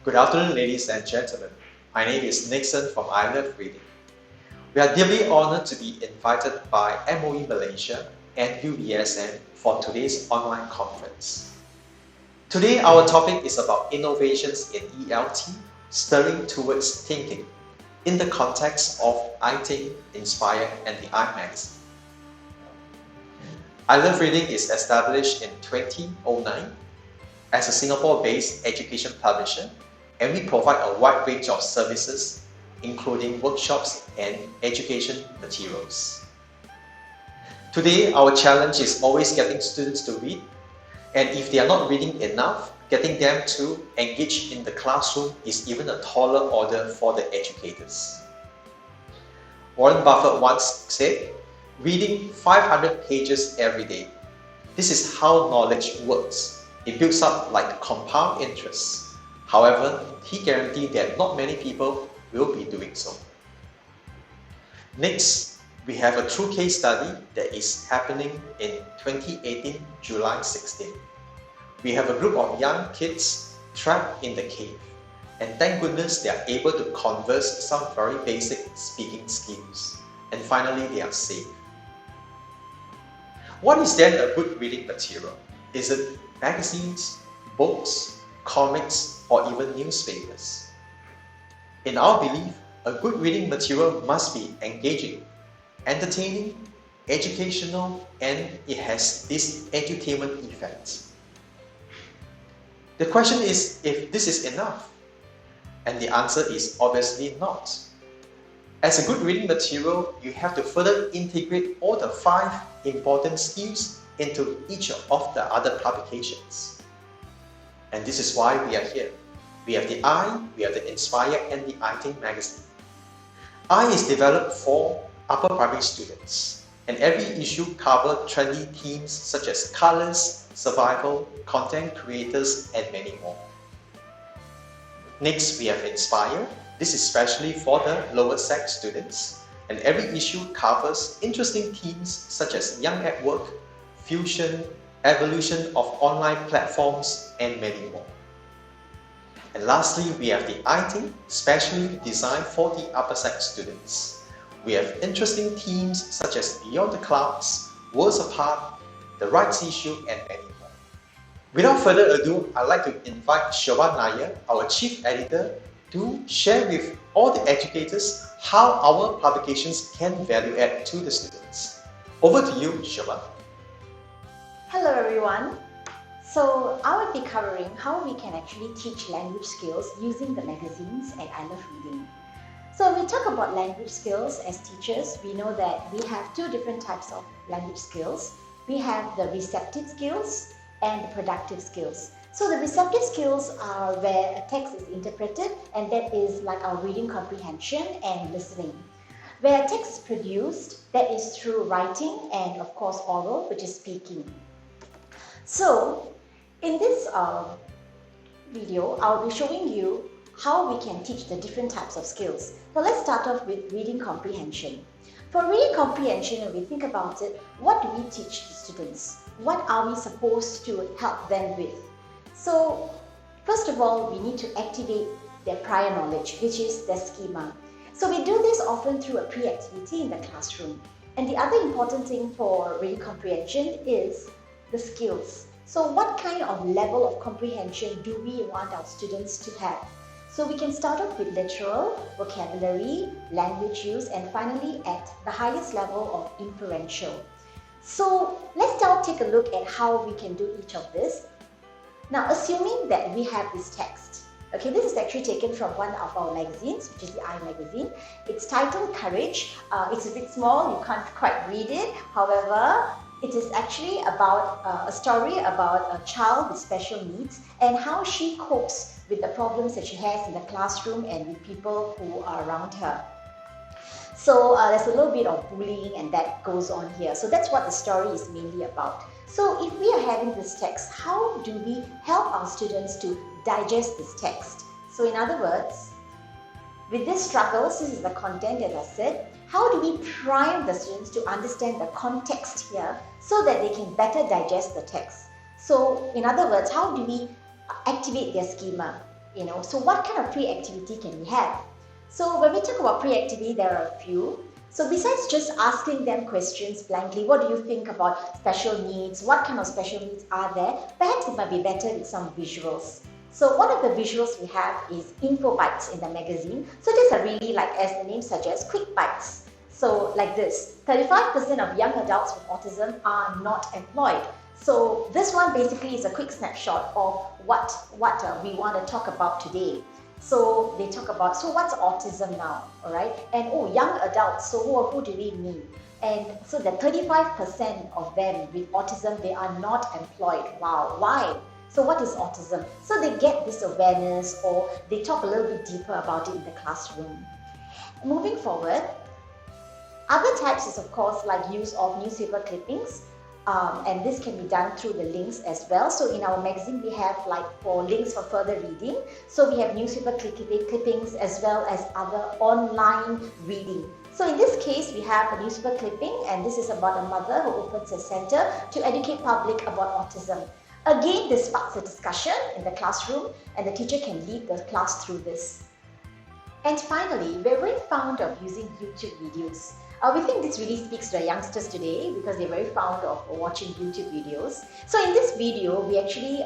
Good afternoon, ladies and gentlemen. My name is Nikson from I Love Reading. We are deeply honored to be invited by MOE Malaysia and UBSM for today's online conference. Today, our topic is about innovations in ELT, stirring towards thinking, in the context of I Think, Inspire, and the I Magazine. I Love Reading is established in 2009 as a Singapore-based education publisher, and we provide a wide range of services, including workshops and education materials. Today, our challenge is always getting students to read, and if they are not reading enough, getting them to engage in the classroom is even a taller order for the educators. Warren Buffett once said, "Reading 500 pages every day. This is how knowledge works. It builds up like compound interest." However, he guaranteed that not many people will be doing so. Next, we have a true case study that is happening in 2018, July 16. We have a group of young kids trapped in the cave, and thank goodness they are able to converse some very basic speaking skills, and finally they are safe. What is then a good reading material? Is it magazines, books, comics, or even newspapers? In our belief, a good reading material must be engaging, entertaining, educational, and it has this edutainment effect. The question is if this is enough, and the answer is obviously not. As a good reading material, you have to further integrate all the 5 important skills into each of the other publications. And this is why we are here. We have the I, we have the Inspire, and the I Think magazine. I is developed for upper primary students, and every issue covers trendy themes such as colors, survival, content creators, and many more. Next, we have Inspire. This is especially for the lower sex students, and every issue covers interesting themes such as young at work, fusion, evolution of online platforms, and many more. And lastly, we have the I Think, specially designed for the upper sex students. We have interesting themes such as Beyond the Clouds, Worlds Apart, the Rights Issue, and many more. Without further ado, I'd like to invite Shoba Nair, our Chief Editor, to share with all the educators how our publications can value add to the students. Over to you, Shoba. Hello everyone. So I will be covering how we can actually teach language skills using the magazines and I Love Reading. So when we talk about language skills as teachers, we know that we have 2 different types of language skills. We have the receptive skills and the productive skills. So the receptive skills are where a text is interpreted, and that is like our reading comprehension and listening. Where a text is produced, that is through writing and of course oral, which is speaking. So in this video, I'll be showing you how we can teach the different types of skills. So let's start off with reading comprehension. For reading comprehension, when we think about it, what do we teach the students? What are we supposed to help them with? So first of all, we need to activate their prior knowledge, which is their schema. So we do this often through a pre-activity in the classroom. And the other important thing for reading comprehension is the skills. So what kind of level of comprehension do we want our students to have? So we can start off with literal, vocabulary, language use, and finally at the highest level of inferential. So let's now take a look at how we can do each of this. Now, assuming that we have this text. Okay, this is actually taken from one of our magazines, which is the I magazine. It's titled Courage. It's a bit small, you can't quite read it. However, it is actually about a story about a child with special needs and how she copes with the problems that she has in the classroom and with people who are around her. So there's a little bit of bullying and that goes on here. So that's what the story is mainly about. So if we are having this text, how do we help our students to digest this text? So in other words, with this struggles, this is the content as I said, how do we prime the students to understand the context here so that they can better digest the text? So in other words, how do we activate their schema? So what kind of pre-activity can we have? So when we talk about pre-activity, there are a few. So besides just asking them questions blankly, what do you think about special needs? What kind of special needs are there? Perhaps it might be better with some visuals. So one of the visuals we have is info bites in the magazine. So these are really, like as the name suggests, quick bites. So like this, 35% of young adults with autism are not employed. So this one basically is a quick snapshot of what we want to talk about today. So they talk about, so what's autism now, all right? And young adults, so who do we mean? And so the 35% of them with autism, they are not employed. Wow, why? So what is autism? So they get this awareness, or they talk a little bit deeper about it in the classroom. Moving forward, other types is of course like use of newspaper clippings. And this can be done through the links as well. So in our magazine, we have like for links for further reading. So we have newspaper clippings as well as other online reading. So in this case, we have a newspaper clipping, and this is about a mother who opens a center to educate public about autism. Again, this sparks a discussion in the classroom, and the teacher can lead the class through this. And finally, we're very fond of using YouTube videos. We think this really speaks to the youngsters today because they're very fond of watching YouTube videos. So in this video, we actually,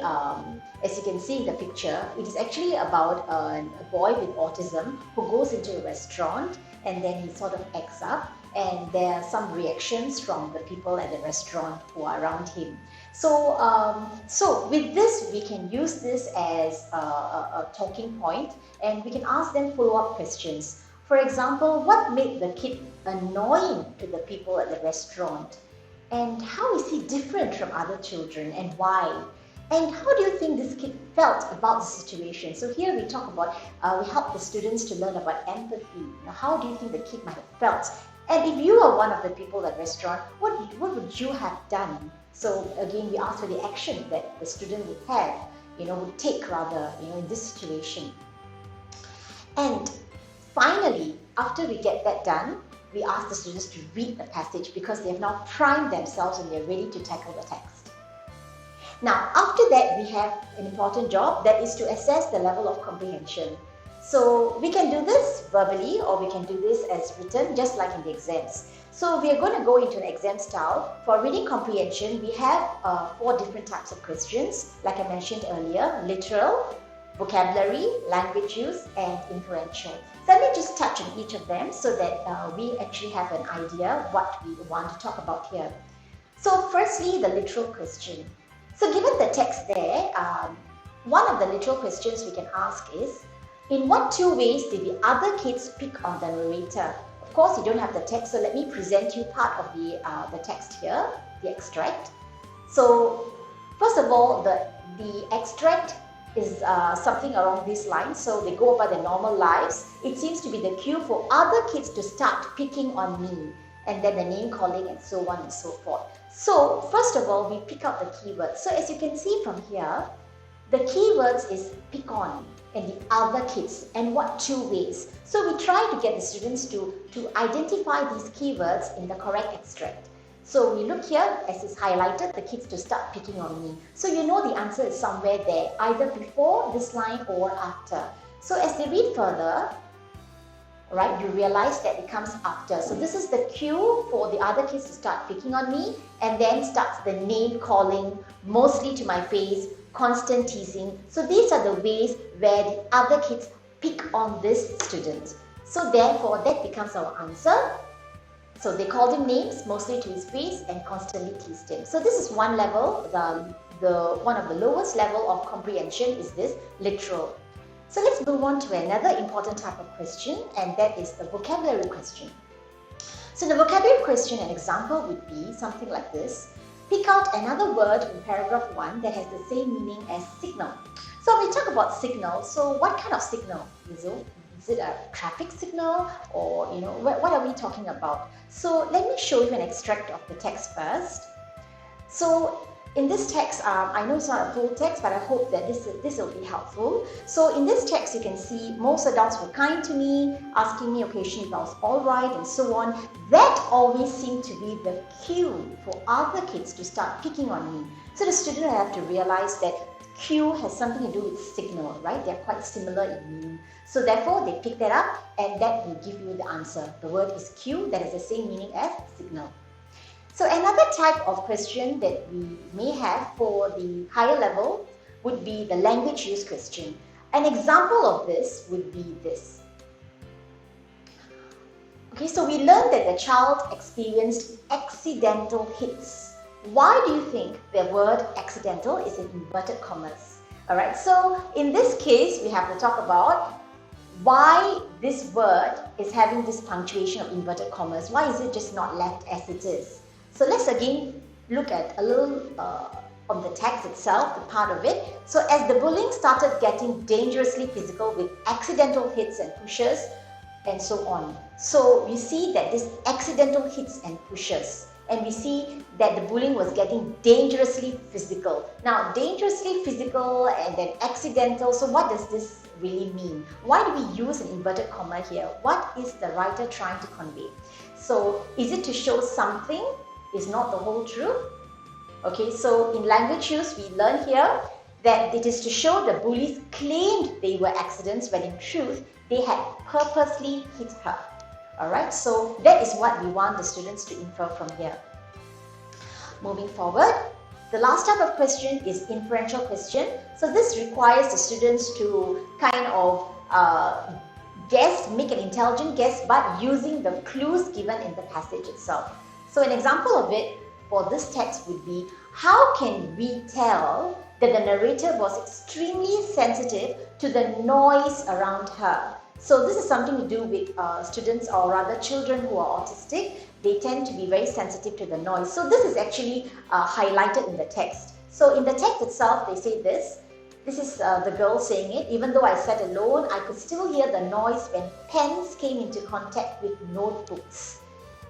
as you can see in the picture, it is actually about a boy with autism who goes into a restaurant, and then he sort of acts up, and there are some reactions from the people at the restaurant who are around him. So, so with this, we can use this as a talking point, and we can ask them follow-up questions. For example, what made the kid annoying to the people at the restaurant? And how is he different from other children, and why? And how do you think this kid felt about the situation? So here we talk about, we help the students to learn about empathy. Now, how do you think the kid might have felt? And if you are one of the people at the restaurant, what would you have done? So again, we ask for the action that the student would have, would take rather, in this situation. And finally, after we get that done, we ask the students to read the passage because they have now primed themselves and they're ready to tackle the text. Now, after that, we have an important job, that is to assess the level of comprehension. So we can do this verbally, or we can do this as written, just like in the exams. So we are going to go into an exam style. For reading comprehension, we have 4 different types of questions, like I mentioned earlier: literal, vocabulary, language use, and inferential. So let me just touch on each of them so that we actually have an idea what we want to talk about here. So firstly, the literal question. So given the text there, one of the literal questions we can ask is, in what 2 ways did the other kids pick on the narrator? Of course, you don't have the text, so let me present you part of the text here, the extract. So first of all, the extract is something along these lines. So they go about their normal lives. It seems to be the cue for other kids to start picking on me, and then the name calling and so on and so forth. So first of all, we pick out the keywords. So as you can see from here, the keywords is pick on and the other kids, and what 2 ways. So we try to get the students to identify these keywords in the correct extract. So we look here, as is highlighted, the kids to start picking on me. So you know the answer is somewhere there, either before this line or after. So as they read further, right, you realize that it comes after. So this is the cue for the other kids to start picking on me, and then starts the name calling, mostly to my face, constant teasing. So these are the ways where the other kids pick on this student. So therefore, that becomes our answer. So they called him names, mostly to his face, and constantly teased him. So this is one level, one of the lowest level of comprehension is this literal. So let's move on to another important type of question, and that is the vocabulary question. So the vocabulary question, an example would be something like this. Pick out another word in paragraph 1 that has the same meaning as signal. So we talk about signal. So what kind of signal? Is it a traffic signal, or what are we talking about? So let me show you an extract of the text first. So in this text, I know it's not a full text, but I hope that this will be helpful. So in this text, you can see most adults were kind to me, asking me occasionally if I was all right, and so on. That always seemed to be the cue for other kids to start picking on me. So the student will have to realize that Q has something to do with signal, right? They're quite similar in meaning. So therefore, they pick that up and that will give you the answer. The word is Q, that has the same meaning as signal. So another type of question that we may have for the higher level would be the language use question. An example of this would be this. Okay, so we learned that the child experienced accidental hits. Why do you think the word accidental is in inverted commas? Alright, so in this case, we have to talk about why this word is having this punctuation of inverted commas. Why is it just not left as it is? So let's again look at a little of the text itself, the part of it. So as the bullying started getting dangerously physical with accidental hits and pushes and so on. So we see that this accidental hits and pushes, and we see that the bullying was getting dangerously physical. Now, dangerously physical and then accidental, so what does this really mean? Why do we use an inverted comma here? What is the writer trying to convey? So, is it to show something is not the whole truth? Okay, so in language use, we learn here that it is to show the bullies claimed they were accidents when in truth, they had purposely hit her. Alright, so that is what we want the students to infer from here. Moving forward, the last type of question is inferential question. So this requires the students to kind of guess, make an intelligent guess, but using the clues given in the passage itself. So an example of it for this text would be, how can we tell that the narrator was extremely sensitive to the noise around her? So this is something to do with students, or rather children who are autistic. They tend to be very sensitive to the noise. So this is actually highlighted in the text. So in the text itself, they say this. This is the girl saying it. Even though I sat alone, I could still hear the noise when pens came into contact with notebooks.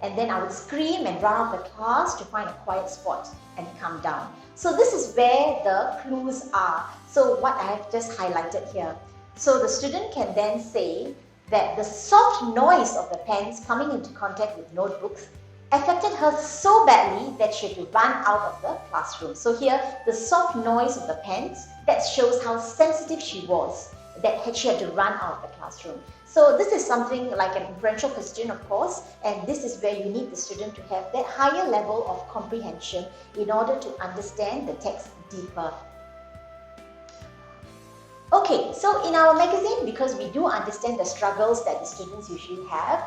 And then I would scream and run out of the class to find a quiet spot and calm down. So this is where the clues are. So what I have just highlighted here. So the student can then say that the soft noise of the pens coming into contact with notebooks affected her so badly that she had to run out of the classroom. So here, the soft noise of the pens, that shows how sensitive she was, that she had to run out of the classroom. So this is something like an inferential question, of course, and this is where you need the student to have that higher level of comprehension in order to understand the text deeper. Okay, so in our magazine, because we do understand the struggles that the students usually have,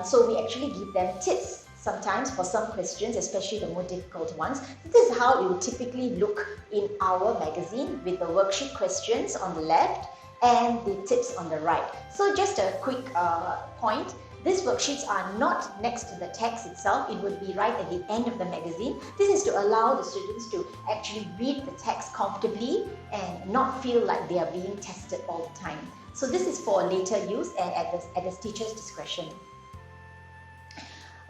so we actually give them tips sometimes for some questions, especially the more difficult ones. This is how it will typically look in our magazine, with the worksheet questions on the left and the tips on the right. So just a quick point. These worksheets are not next to the text itself. It would be right at the end of the magazine. This is to allow the students to actually read the text comfortably and not feel like they are being tested all the time. So this is for later use and at the teacher's discretion.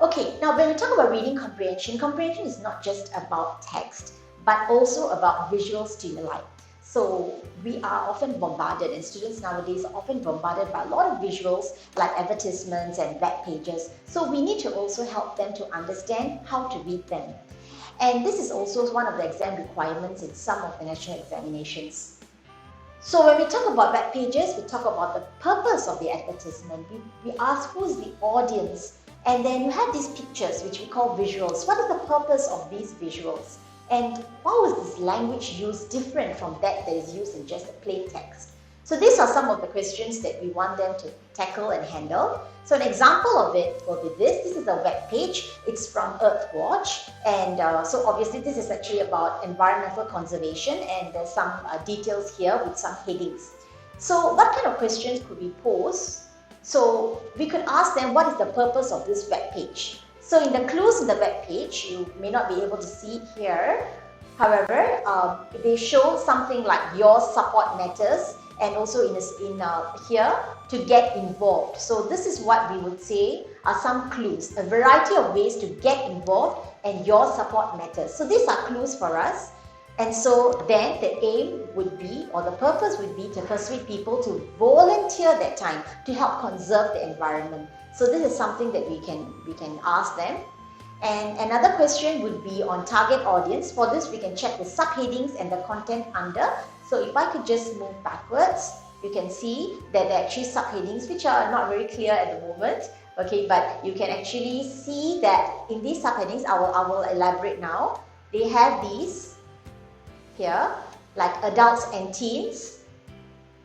Okay, now when we talk about reading comprehension, comprehension is not just about text, but also about visual stimuli. So we are often bombarded, and students nowadays are often bombarded by a lot of visuals like advertisements and web pages. So we need to also help them to understand how to read them. And this is also one of the exam requirements in some of the national examinations. So when we talk about web pages, we talk about the purpose of the advertisement. We ask who is the audience, and then you have these pictures which we call visuals. What is the purpose of these visuals? And how is this language used different from that is used in just a plain text? So these are some of the questions that we want them to tackle and handle. So an example of it will be this. This is a web page. It's from Earthwatch. And so obviously this is actually about environmental conservation, and there's some details here with some headings. So what kind of questions could we pose? So we could ask them, what is the purpose of this web page? So in the clues in the web page, you may not be able to see it here. However, they show something like your support matters, and also in here to get involved. So this is what we would say are some clues, a variety of ways to get involved, and your support matters. So these are clues for us. And so then the aim would be, or the purpose would be, to persuade people to volunteer their time to help conserve the environment. So this is something that we can ask them. And another question would be on target audience. For this, we can check the subheadings and the content under. So if I could just move backwards, you can see that there are actually subheadings which are not very clear at the moment. Okay, but you can actually see that in these subheadings, I will elaborate now. They have these here, like adults and teens,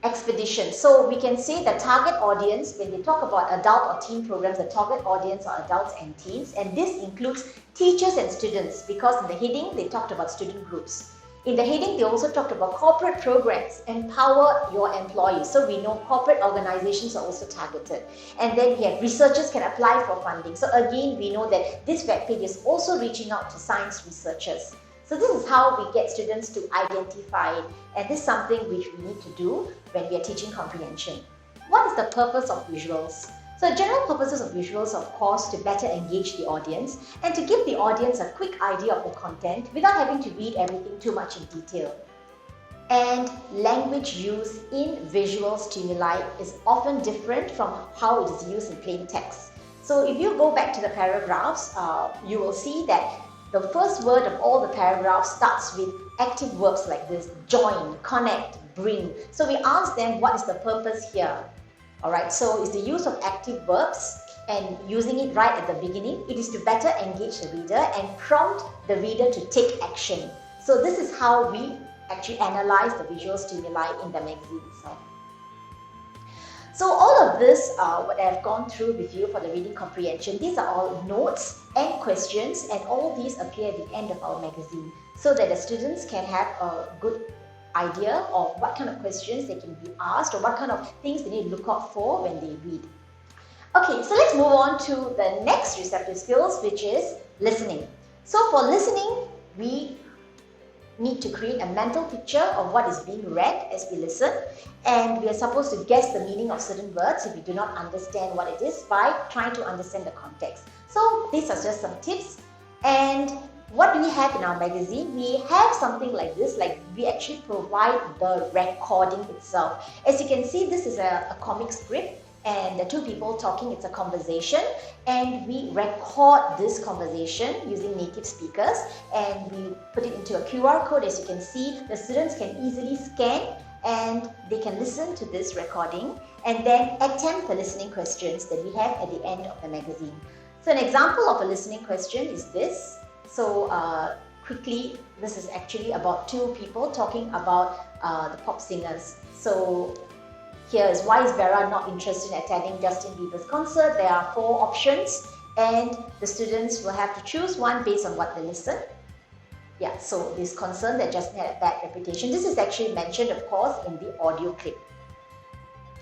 expedition. So we can say the target audience, when they talk about adult or teen programs, the target audience are adults and teens, and this includes teachers and students, because in the heading they talked about student groups. In the heading they also talked about corporate programs, empower your employees. So we know corporate organizations are also targeted. And then we have researchers can apply for funding. So again, we know that this webpage is also reaching out to science researchers. So this is how we get students to identify it, and this is something which we need to do when we are teaching comprehension. What is the purpose of visuals? So general purposes of visuals, of course, to better engage the audience and to give the audience a quick idea of the content without having to read everything too much in detail. And language use in visual stimuli is often different from how it is used in plain text. So if you go back to the paragraphs, you will see that the first word of all the paragraphs starts with active verbs like this: join, connect, bring. So we ask them, what is the purpose here? Alright, so it's the use of active verbs and using it right at the beginning. It is to better engage the reader and prompt the reader to take action. So this is how we actually analyze the visual stimuli in the magazine itself. So all of this, what I have gone through with you for the reading comprehension, these are all notes and questions, and all these appear at the end of our magazine so that the students can have a good idea of what kind of questions they can be asked or what kind of things they need to look out for when they read. Okay, so let's move on to the next receptive skills, which is listening. So for listening, we need to create a mental picture of what is being read as we listen, and we are supposed to guess the meaning of certain words if we do not understand what it is by trying to understand the context. So these are just some tips. And what do we have in our magazine? We have something like this, like we actually provide the recording itself. As you can see, this is a comic strip, and the two people talking, it's a conversation, and we record this conversation using native speakers, and we put it into a QR code. As you can see, the students can easily scan and they can listen to this recording and then attempt the listening questions that we have at the end of the magazine. So an example of a listening question is this. So quickly, this is actually about two people talking about the pop singers. So here is, why is Vera not interested in attending Justin Bieber's concert? There are 4 options, and the students will have to choose one based on what they listen. Yeah, so this concern that Justin had a bad reputation. This is actually mentioned, of course, in the audio clip.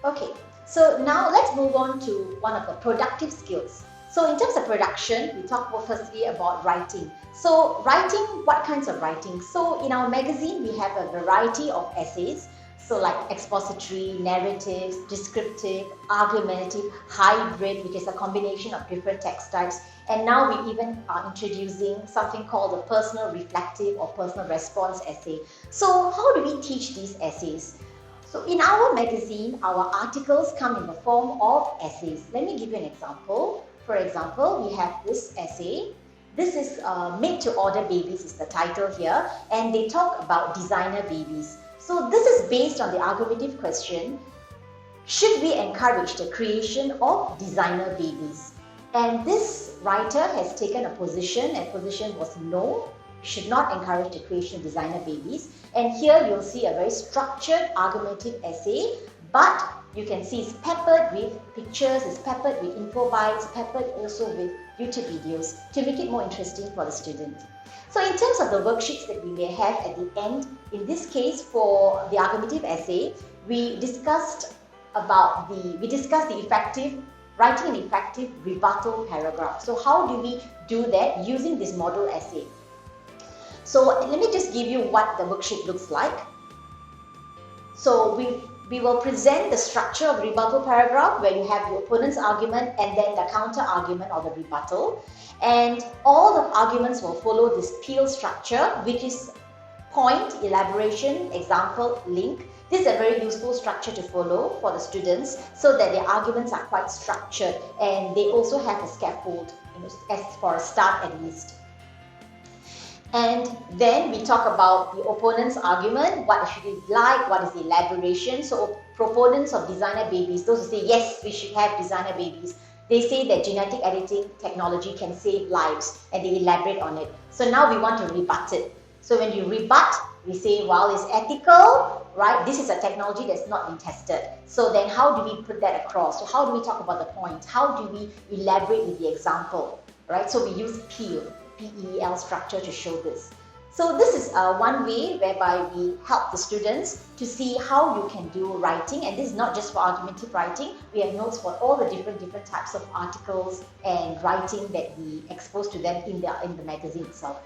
Okay, so now let's move on to one of the productive skills. So in terms of production, we talk firstly about writing. So writing, what kinds of writing? So in our magazine, we have a variety of essays. So like expository, narrative, descriptive, argumentative, hybrid, which is a combination of different text types. And now we even are introducing something called a personal reflective or personal response essay. So how do we teach these essays? So in our magazine, our articles come in the form of essays. Let me give you an example. For example, we have this essay. This is Made to Order Babies is the title here, and they talk about designer babies. So this is based on the argumentative question, should we encourage the creation of designer babies? And this writer has taken a position, and position was no, should not encourage the creation of designer babies. And here you'll see a very structured argumentative essay, but you can see it's peppered with pictures, it's peppered with info bites, peppered also with YouTube videos to make it more interesting for the student. So in terms of the worksheets that we may have at the end, in this case for the argumentative essay, we discussed the effective, writing an effective rebuttal paragraph. So how do we do that using this model essay? So let me just give you what the worksheet looks like. So we will present the structure of rebuttal paragraph where you have the opponent's argument and then the counter argument or the rebuttal. And all the arguments will follow this peel structure, which is point, elaboration, example, link. This is a very useful structure to follow for the students so that their arguments are quite structured, and they also have a scaffold, as for a start at least. And then we talk about the opponent's argument, what should it be like, what is the elaboration. So proponents of designer babies, those who say yes, we should have designer babies, they say that genetic editing technology can save lives, and they elaborate on it. So now we want to rebut it. So when you rebut, we say, well, it's ethical, right? This is a technology that's not been tested. So then how do we put that across? So how do we talk about the point? How do we elaborate with the example, right? So we use PEAL, PEEL structure to show this. So this is one way whereby we help the students to see how you can do writing, and this is not just for argumentative writing. We have notes for all the different types of articles and writing that we expose to them in the magazine itself.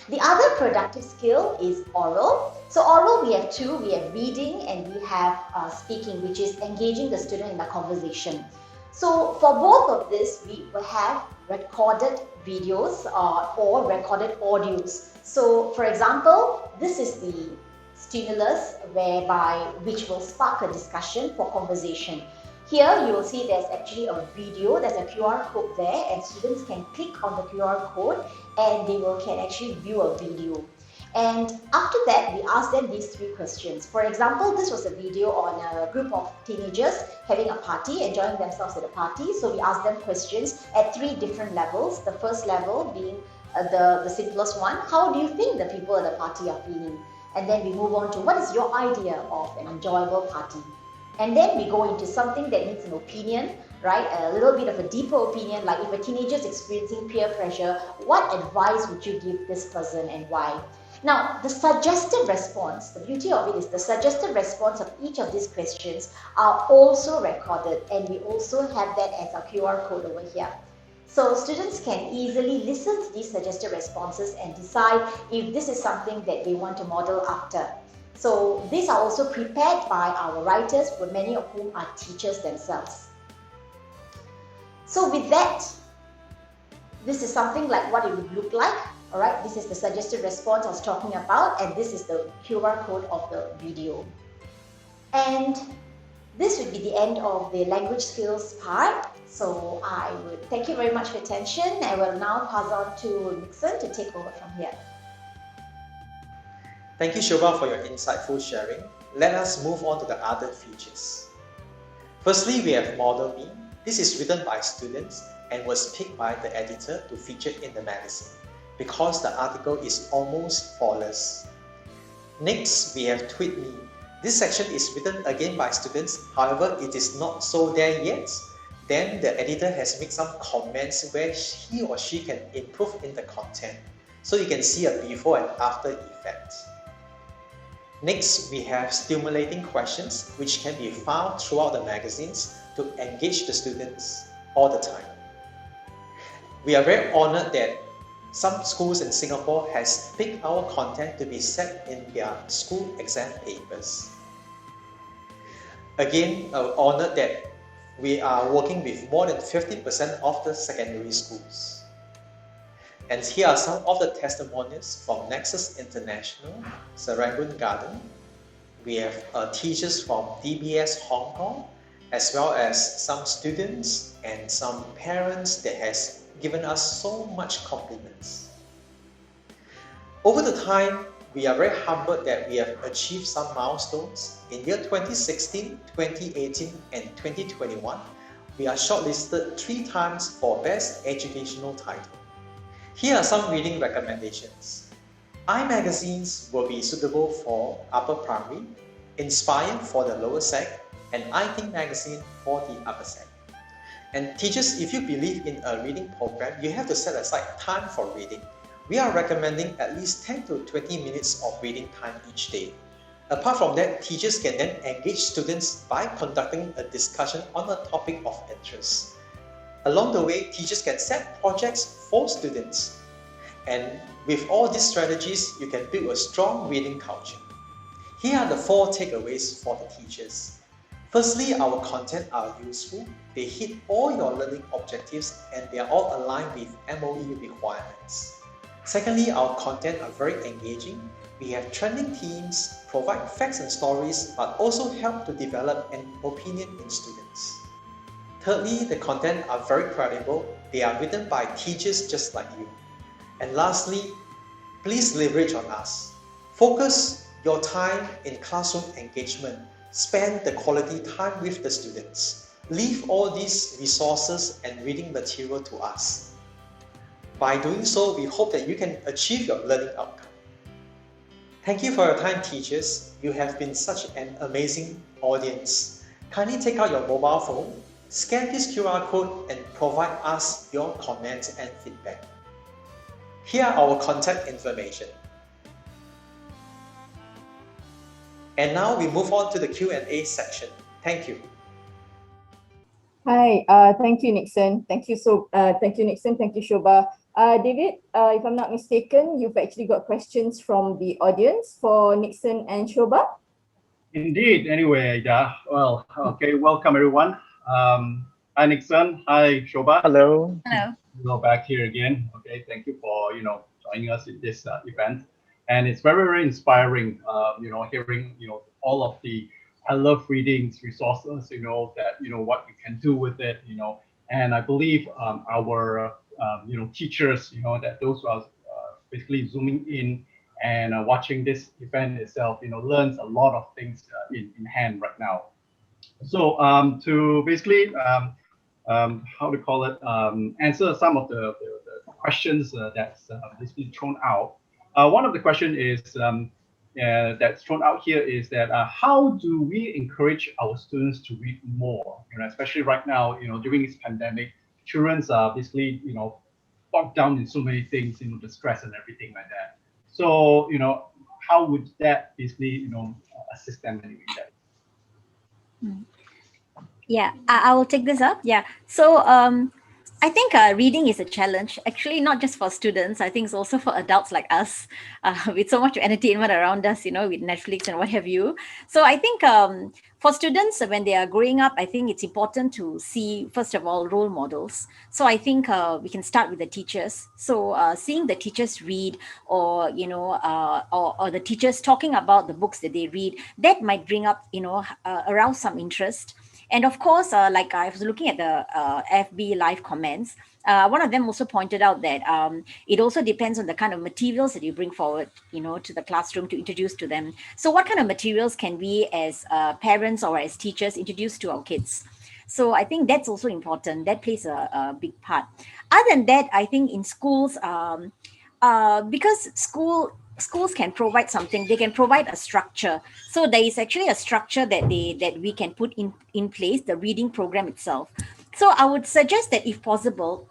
The other productive skill is oral. So oral we have two, we have reading and we have speaking, which is engaging the student in a conversation. So for both of this, we will have recorded videos or recorded audios. So for example, this is the stimulus which will spark a discussion for conversation. Here you will see there's actually a video, there's a QR code there, and students can click on the QR code and they can actually view a video. And after that, we ask them these three questions. For example, this was a video on a group of teenagers having a party, enjoying themselves at a party. So we ask them questions at three different levels. The first level being the simplest one. How do you think the people at the party are feeling? And then we move on to what is your idea of an enjoyable party? And then we go into something that needs an opinion, right? A little bit of a deeper opinion, like if a teenager is experiencing peer pressure, what advice would you give this person and why? Now, the suggested response, the beauty of it is the suggested response of each of these questions are also recorded, and we also have that as a QR code over here. So students can easily listen to these suggested responses and decide if this is something that they want to model after. So these are also prepared by our writers, many of whom are teachers themselves. So with that, this is something like what it would look like. All right, this is the suggested response I was talking about, and this is the QR code of the video. And this would be the end of the language skills part. So I would thank you very much for your attention. I will now pass on to Nikson to take over from here. Thank you, Shoba, for your insightful sharing. Let us move on to the other features. Firstly, we have Model Me. This is written by students and was picked by the editor to feature in the magazine, because the article is almost flawless. Next, we have Tweet Me. This section is written again by students, however, it is not so there yet. Then the editor has made some comments where he or she can improve in the content. So you can see a before and after effect. Next, we have stimulating questions, which can be found throughout the magazines to engage the students all the time. We are very honored that some schools in Singapore has picked our content to be set in their school exam papers. Again, honored that we are working with more than 50% of the secondary schools. And here are some of the testimonials from Nexus International, Serangoon Garden. We have teachers from DBS Hong Kong, as well as some students and some parents that has given us so much compliments. Over the time, we are very humbled that we have achieved some milestones. In year 2016, 2018 and 2021, we are shortlisted 3 times for Best Educational Title. Here are some reading recommendations. iMagazines will be suitable for upper primary, Inspire for the lower sec, and iThink magazine for the upper sec. And teachers, if you believe in a reading program, you have to set aside time for reading. We are recommending at least 10 to 20 minutes of reading time each day. Apart from that, teachers can then engage students by conducting a discussion on a topic of interest. Along the way, teachers can set projects for students. And with all these strategies, you can build a strong reading culture. Here are the 4 takeaways for the teachers. Firstly, our content are useful. They hit all your learning objectives and they are all aligned with MOE requirements. Secondly, our content are very engaging. We have trending themes, provide facts and stories, but also help to develop an opinion in students. Thirdly, the content are very credible. They are written by teachers just like you. And lastly, please leverage on us. Focus your time in classroom engagement. Spend the quality time with the students. Leave all these resources and reading material to us. By doing so, we hope that you can achieve your learning outcome. Thank you for your time, teachers. You have been such an amazing audience. Kindly take out your mobile phone, scan this QR code, and provide us your comments and feedback. Here are our contact information. And now we move on to the Q&A section. Thank you. Hi, thank you, Nikson. Thank you, Nikson. Thank you, Shoba. David, if I'm not mistaken, you've actually got questions from the audience for Nikson and Shoba. Indeed. Anyway, yeah. Well, okay. Welcome, everyone. Hi, Nikson. Hi, Shoba. Hello. Hello. We're back here again. Okay. Thank you for joining us in this event, and it's very, very inspiring. Hearing all of the I love readings resources. That what you can do with it. And I believe our teachers. That those who are basically zooming in and watching this event itself, learns a lot of things in hand right now. So to basically how to call it, answer some of the questions that's basically thrown out. One of the questions is that's thrown out here is that how do we encourage our students to read more? Especially right now, during this pandemic, children are basically bogged down in so many things, the stress and everything like that. So how would that basically assist them in doing that? Yeah, I will take this up. Yeah. So I think reading is a challenge, actually, not just for students. I think it's also for adults like us, with so much entertainment around us, with Netflix and what have you. So I think for students, when they are growing up, I think it's important to see, first of all, role models. So I think we can start with the teachers. So seeing the teachers read, or or the teachers talking about the books that they read, that might bring up, arouse some interest. And of course, like I was looking at the FB live comments, one of them also pointed out that it also depends on the kind of materials that you bring forward, to the classroom to introduce to them. So what kind of materials can we as parents or as teachers introduce to our kids? So I think that's also important. That plays a big part. Other than that, I think in schools, because schools can provide something, they can provide a structure. So there is actually a structure that we can put in place, the reading program itself. So I would suggest that if possible,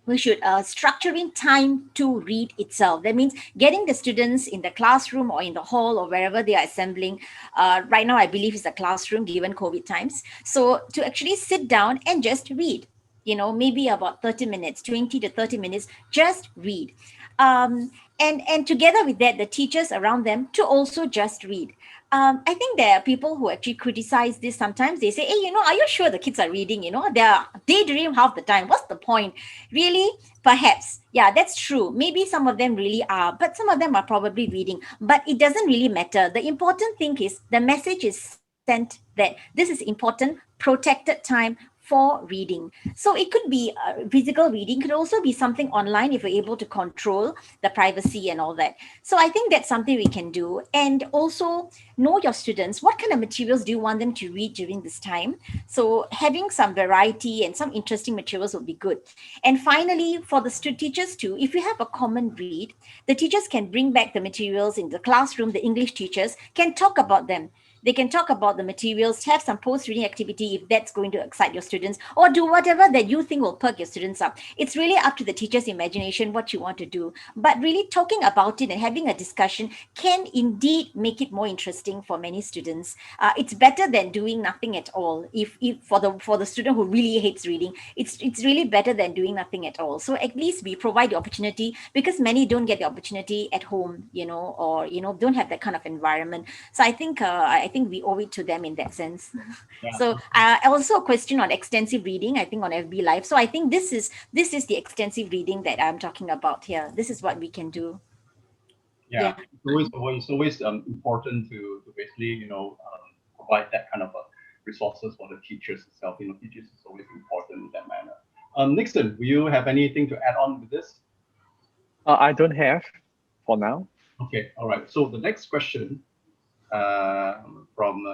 we should structure in time to read itself. That means getting the students in the classroom or in the hall or wherever they are assembling. Right now, I believe it's a classroom given COVID times. So to actually sit down and just read, maybe about 30 minutes, 20 to 30 minutes, just read. And together with that, the teachers around them to also just read. I think there are people who actually criticize this sometimes. They say, hey, are you sure the kids are reading? They're daydream half the time. What's the point? Really? Perhaps. Yeah, that's true. Maybe some of them really are, but some of them are probably reading. But it doesn't really matter. The important thing is the message is sent that this is important, protected time for reading. So it could be physical reading, could also be something online if we're able to control the privacy and all that. So I think that's something we can do. And also know your students. What kind of materials do you want them to read during this time? So having some variety and some interesting materials would be good. And finally, for the teachers too, if you have a common read, the teachers can bring back the materials in the classroom. The English teachers can talk about them. They can talk about the materials, have some post-reading activity if that's going to excite your students, or do whatever that you think will perk your students up. It's really up to the teacher's imagination what you want to do. But really talking about it and having a discussion can indeed make it more interesting for many students. It's better than doing nothing at all. If for the student who really hates reading, it's really better than doing nothing at all. So at least we provide the opportunity, because many don't get the opportunity at home, or don't have that kind of environment. So I think we owe it to them in that sense. Yeah. So also a question on extensive reading, I think on FB Live. So I think this is the extensive reading that I'm talking about here. This is what we can do. Yeah. It's always important to basically provide that kind of resources for the teachers itself. Teachers is always important in that manner. Nikson, will you have anything to add on with this? I don't have for now. Okay, all right. So the next question from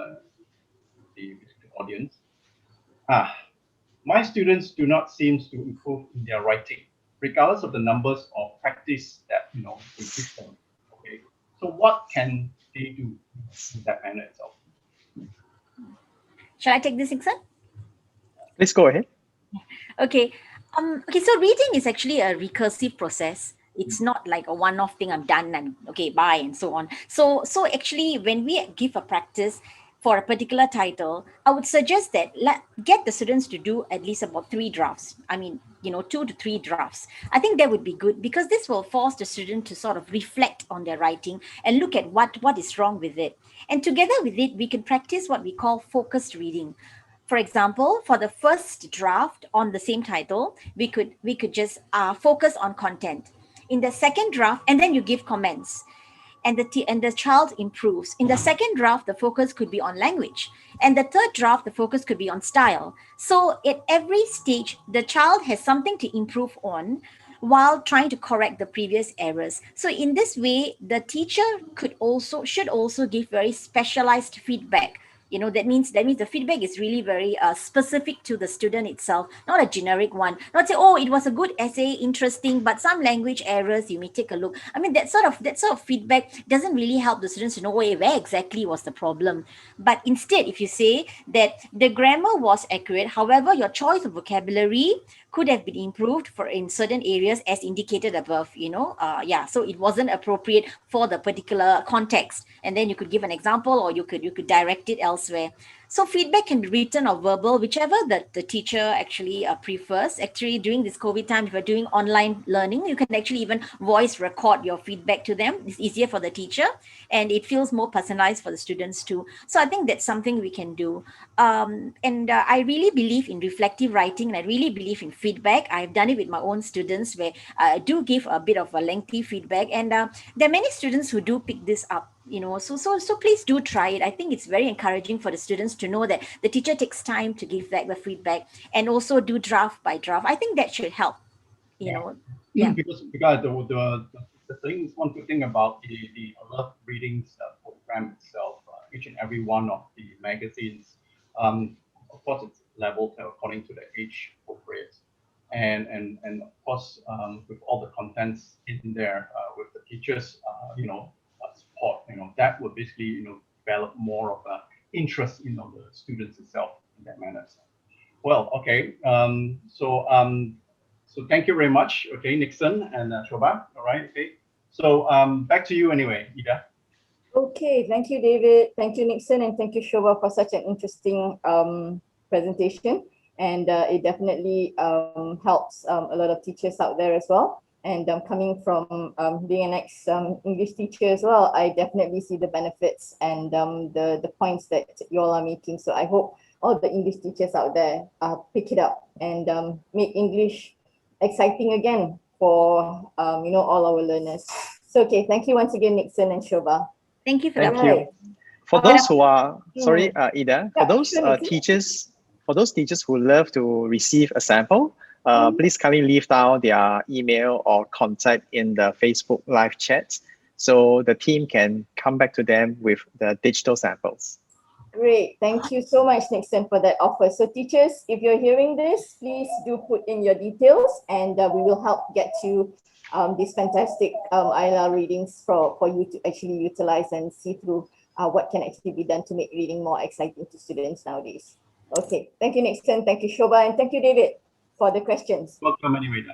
the audience. My students do not seem to improve in their writing, regardless of the numbers of practice that we give them. Okay, so what can they do in that manner itself? Shall I take this, Nikson? Please go ahead. Okay. Okay, so reading is actually a recursive process. It's not like a one-off thing, I'm done and okay, bye, and so on. So actually, when we give a practice for a particular title, I would suggest that get the students to do at least about 3 drafts. I mean, 2 to 3 drafts. I think that would be good because this will force the student to sort of reflect on their writing and look at what is wrong with it. And together with it, we can practice what we call focused reading. For example, for the first draft on the same title, we could just focus on content. In the second draft, and then you give comments, and the child improves. In the second draft, the focus could be on language, and the third draft, the focus could be on style. So at every stage, the child has something to improve on while trying to correct the previous errors. So in this way, the teacher should also give very specialized feedback. That means the feedback is really very specific to the student itself, not a generic one. Not say, oh, it was a good essay, interesting, but some language errors, you may take a look. I mean, that sort of feedback doesn't really help the students to know where exactly was the problem. But instead, if you say that the grammar was accurate, however, your choice of vocabulary could have been improved in certain areas as indicated above, so it wasn't appropriate for the particular context, and then you could give an example, or you could direct it elsewhere. So feedback can be written or verbal, whichever the teacher actually prefers. Actually, during this COVID time, if you're doing online learning, you can actually even voice record your feedback to them. It's easier for the teacher, and it feels more personalized for the students too. So I think that's something we can do. And I really believe in reflective writing, and I really believe in feedback. I've done it with my own students, where I do give a bit of a lengthy feedback, and there are many students who do pick this up. So please do try it. I think it's very encouraging for the students to know that the teacher takes time to give back the feedback, and also do draft by draft. I think that should help. Yeah. Because the thing is, one good thing about the Alert Readings program itself, each and every one of the magazines, of course, it's leveled according to the age appropriate, and of course, with all the contents in there, with the teachers, support, that would basically, develop more of a interest in the students itself in that manner. Well, okay. So thank you very much. Okay, Nikson and Shoba. All right. Okay. So back to you anyway, Ida. Okay, thank you, David. Thank you, Nikson, and thank you, Shoba, for such an interesting presentation. And it definitely helps a lot of teachers out there as well. And coming from being an ex-English teacher as well, I definitely see the benefits and the points that you all are making. So I hope all the English teachers out there pick it up and make English exciting again for all our learners. So okay, thank you once again, Nikson and Shoba. Thank you for Thank that. you. For those who are sorry, Ida, for Yeah, those sure, teachers, who love to receive a sample, please kindly leave down their email or contact in the Facebook live chat, so the team can come back to them with the digital samples. Great. Thank you so much, Nikson, for that offer. So teachers, if you're hearing this, please do put in your details, and we will help get you these fantastic ILR readings for you to actually utilize and see through what can actually be done to make reading more exciting to students nowadays. Okay. Thank you, Nikson. Thank you, Shoba. And thank you, David, for the questions. Welcome anyway.